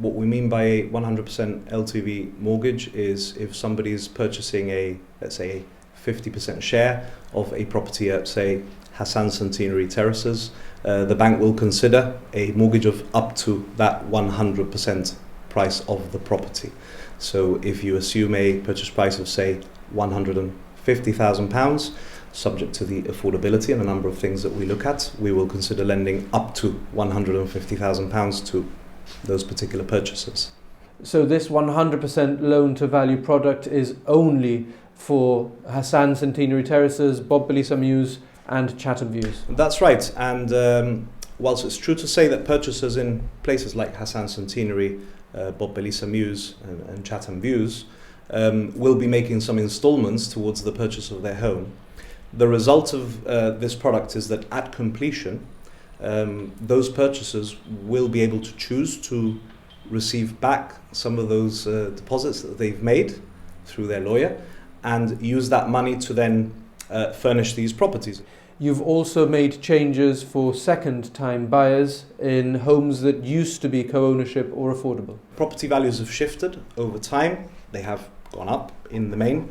What we mean by a 100% LTV mortgage is if somebody is purchasing let's say a 50% share of a property at, say, Hassan Centenary Terraces, the bank will consider a mortgage of up to that 100% price of the property. So if you assume a purchase price of, say, £150,000, subject to the affordability and a number of things that we look at, we will consider lending up to £150,000 to those particular purchasers. So this 100% loan-to-value product is only for Hassan Centenary Terraces, Bob Belisa Mews and Chatham Views? That's right. And whilst it's true to say that purchasers in places like Hassan Centenary, Bob Belisa Mews and Chatham Views will be making some instalments towards the purchase of their home, the result of this product is that at completion, those purchasers will be able to choose to receive back some of those deposits that they've made through their lawyer and use that money to then furnish these properties. You've also made changes for second-time buyers in homes that used to be co-ownership or affordable. Property values have shifted over time. They have gone up in the main.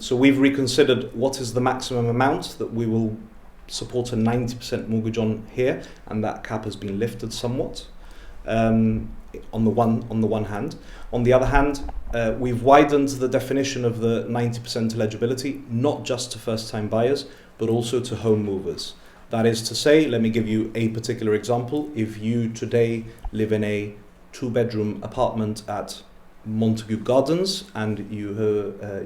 So we've reconsidered what is the maximum amount that we will support a 90% mortgage on here, and that cap has been lifted somewhat on the one hand. On the other hand, we've widened the definition of the 90% eligibility, not just to first-time buyers, but also to home movers. That is to say, let me give you a particular example. If you today live in a 2-bedroom apartment at Montague Gardens and you're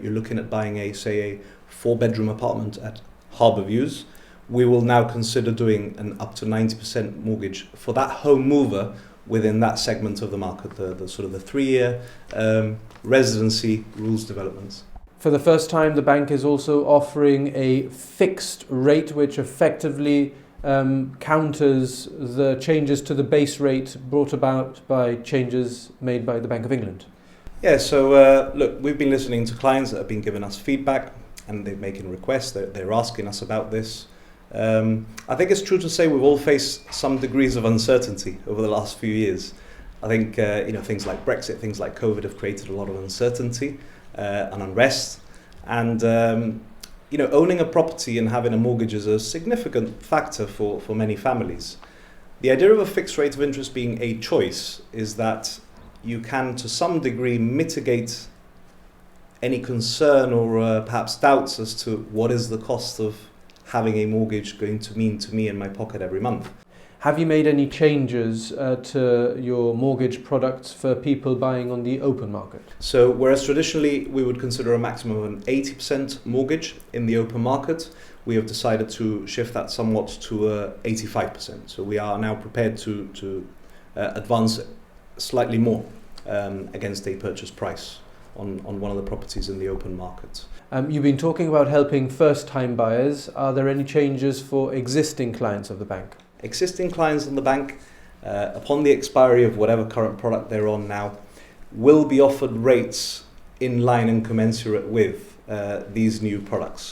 looking at buying a 4-bedroom apartment at Harbour Views, we will now consider doing an up to 90% mortgage for that home mover within that segment of the market, the sort of the 3-year residency rules developments. For the first time, the bank is also offering a fixed rate, which effectively counters the changes to the base rate brought about by changes made by the Bank of England. Yeah, so look, we've been listening to clients that have been giving us feedback and they're making requests, they're asking us about this. I think it's true to say we've all faced some degrees of uncertainty over the last few years. I think things like Brexit, things like COVID have created a lot of uncertainty and unrest. And owning a property and having a mortgage is a significant factor for many families. The idea of a fixed rate of interest being a choice is that you can, to some degree, mitigate any concern or perhaps doubts as to what is the cost of having a mortgage going to mean to me in my pocket every month. Have you made any changes to your mortgage products for people buying on the open market? So whereas traditionally we would consider a maximum of an 80% mortgage in the open market, we have decided to shift that somewhat to 85%. So we are now prepared to advance slightly more against a purchase price on one of the properties in the open market. You've been talking about helping first-time buyers. Are there any changes for existing clients of the bank? Existing clients in the bank, upon the expiry of whatever current product they're on now, will be offered rates in line and commensurate with these new products.